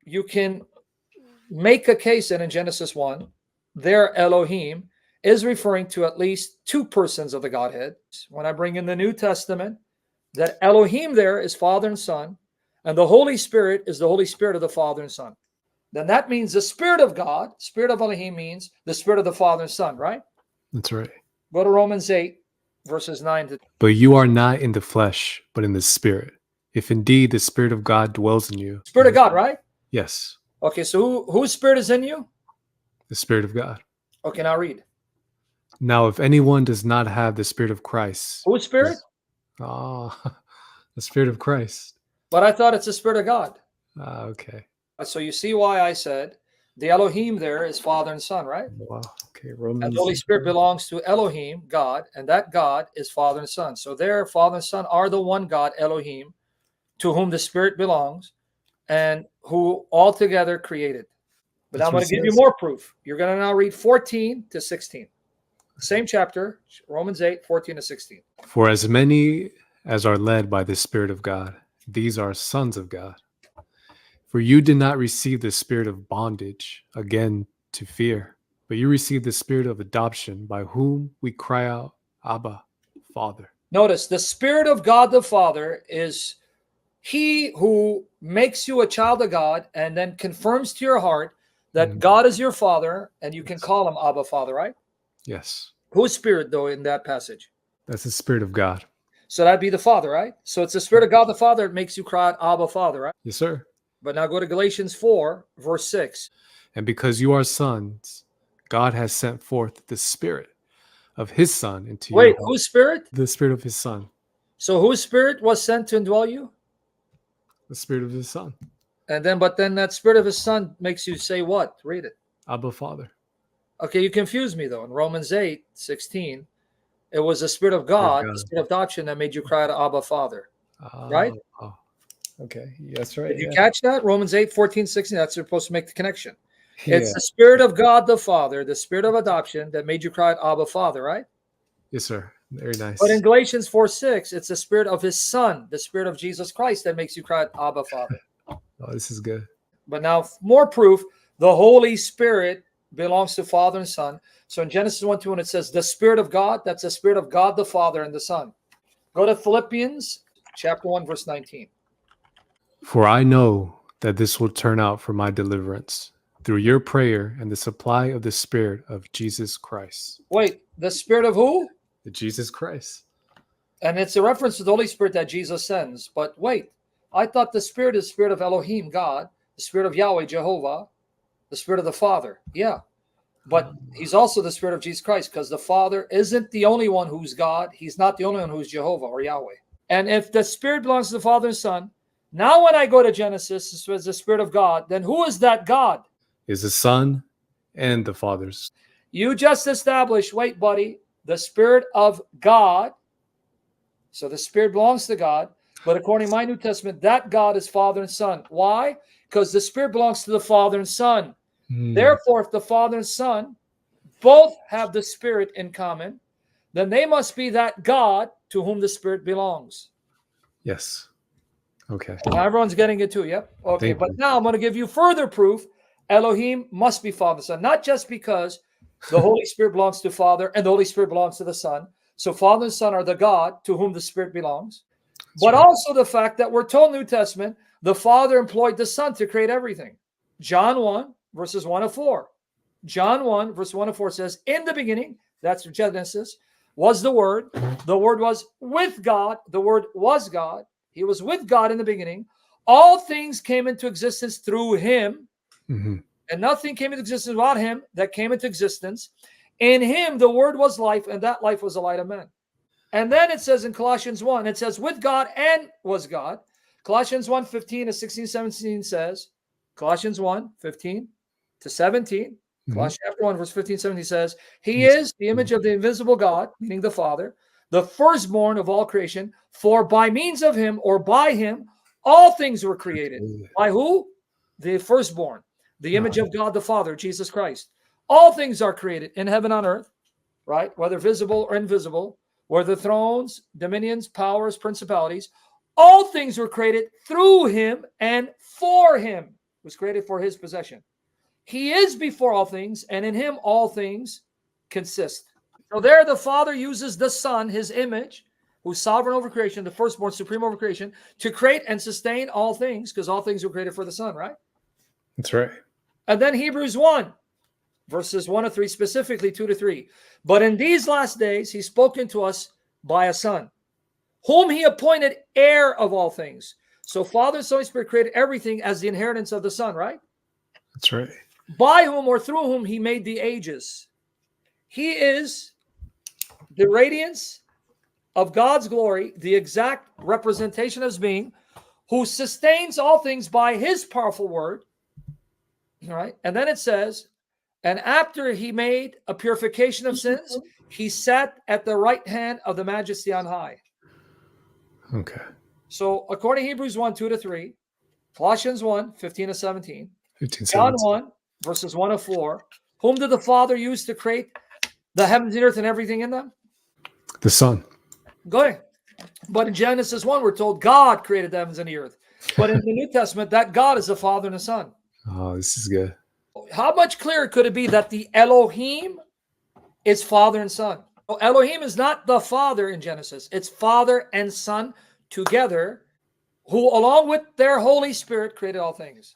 you can make a case that in Genesis 1, their Elohim is referring to at least two persons of the Godhead. When I bring in the New Testament, that Elohim there is Father and Son, and the Holy Spirit is the Holy Spirit of the Father and Son. Then that means the Spirit of God, Spirit of Elohim means the Spirit of the Father and Son, right? That's right. Go to Romans 8, verses 9 to. But you are not in the flesh, but in the Spirit. If indeed the Spirit of God dwells in you. Spirit of God, right? Yes. Okay, so whose Spirit is in you? The Spirit of God. Okay, now read. Now, if anyone does not have the Spirit of Christ. Whose Spirit? The Spirit of Christ. But I thought it's the Spirit of God. Okay. So you see why I said the Elohim there is Father and Son, right? Wow. Okay. Romans. And the Holy Spirit belongs to Elohim, God, and that God is Father and Son. So there, Father and Son are the one God, Elohim, to whom the Spirit belongs, and who altogether created. But now I'm going to give you more proof. You're going to now read 14 to 16. Same chapter, Romans 8, 14 to 16. For as many as are led by the Spirit of God, these are sons of God. For you did not receive the spirit of bondage, again to fear, but you received the spirit of adoption, by whom we cry out, Abba, Father. Notice, the Spirit of God the Father is He who makes you a child of God and then confirms to your heart that God is your Father, and you can call Him Abba, Father, right? Yes. Whose Spirit, though, in that passage? That's the Spirit of God. So that'd be the Father, right? So it's the Spirit of God the Father that makes you cry out, Abba, Father, right? Yes, sir. But now go to Galatians 4, verse 6. And because you are sons, God has sent forth the Spirit of His Son into you. Wait, whose Spirit? The Spirit of His Son. So whose Spirit was sent to indwell you? The Spirit of His Son. And then, but then that Spirit of His Son makes you say what? Read it. Abba, Father. Okay, you confused me, though. In Romans 8, 16, it was the Spirit of God, the Spirit of adoption that made you cry to Abba, Father. Right? Oh. Okay, that's right. Did you catch that? Romans 8, 14, 16, that's supposed to make the connection. Yeah. It's the Spirit of God the Father, the Spirit of adoption that made you cry out, Abba, Father, right? Yes, sir. Very nice. But in Galatians 4, 6, it's the Spirit of His Son, the Spirit of Jesus Christ that makes you cry out, Abba, Father. Oh, this is good. But now, more proof, the Holy Spirit belongs to Father and Son. So in Genesis 1, 2, when it says the Spirit of God, that's the Spirit of God the Father and the Son. Go to Philippians chapter 1, verse 19. For I know that this will turn out for my deliverance through your prayer and the supply of the Spirit of Jesus Christ. Wait, the Spirit of who? The Jesus Christ. And it's a reference to the Holy Spirit that Jesus sends. But wait, I thought the Spirit is the Spirit of Elohim, God, the Spirit of Yahweh, Jehovah, the Spirit of the Father. Yeah. But He's also the Spirit of Jesus Christ, because the Father isn't the only one who's God. He's not the only one who's Jehovah or Yahweh. And if the Spirit belongs to the Father and Son, now when I go to Genesis, this was the Spirit of God, then who is that God? Is the Son and the Father's. You just established, wait, buddy, the Spirit of God. So the Spirit belongs to God. But according to my New Testament, that God is Father and Son. Why? Because the Spirit belongs to the Father and Son. Therefore, if the Father and Son both have the Spirit in common, then they must be that God to whom the Spirit belongs. Yes. Okay. Now everyone's getting it too, yep? Okay, but now I'm going to give you further proof. Elohim must be Father and Son, not just because the Holy Spirit belongs to Father and the Holy Spirit belongs to the Son. So Father and Son are the God to whom the Spirit belongs. But also the fact that we're told in the New Testament, the Father employed the Son to create everything. John 1, verses 1 to 4. John 1, verse 1 to 4 says, in the beginning, that's Genesis, was the Word. The Word was with God. The Word was God. He was with God in the beginning. All things came into existence through Him, and nothing came into existence without Him that came into existence. In Him, the Word was life, and that life was the light of men. And then it says in Colossians 1, it says, with God and was God. Colossians 1, 15 to 16, 17 says, Colossians 1, 15 to 17, Colossians chapter 1, verse 15, 17 says, He is the image of the invisible God, meaning the Father, the firstborn of all creation, for by means of Him or by Him, all things were created. By who? The firstborn, the image of God the Father, Jesus Christ. All things are created in heaven on earth, right? Whether visible or invisible, whether thrones, dominions, powers, principalities, all things were created through Him and for Him. was created for his possession. He is before all things, and in him all things consist. So there the Father uses the Son, his image, who's sovereign over creation, the firstborn, supreme over creation, to create and sustain all things, because all things were created for the Son, right? That's right. And then Hebrews 1, verses 1 to 3, specifically 2 to 3. But in these last days, he's spoken to us by a Son, whom he appointed heir of all things. So Father, Son, Holy Spirit created everything as the inheritance of the Son, right? That's right. By whom or through whom he made the ages. He is the radiance of God's glory, the exact representation of his being, who sustains all things by his powerful word. All right. And then it says, and after he made a purification of sins, he sat at the right hand of the Majesty on high. Okay. So according to Hebrews 1, 2 to 3, Colossians 1, 15 to 17, 15, John 17. 1, verses 1 to 4, whom did the Father use to create the heavens and earth and everything in them? The Son. Go ahead. But in Genesis 1, we're told God created the heavens and the earth. But in the New Testament, that God is the Father and the Son. Oh, this is good. How much clearer could it be that the Elohim is Father and Son? Oh, Elohim is not the Father in Genesis. It's Father and Son together, who along with their Holy Spirit created all things.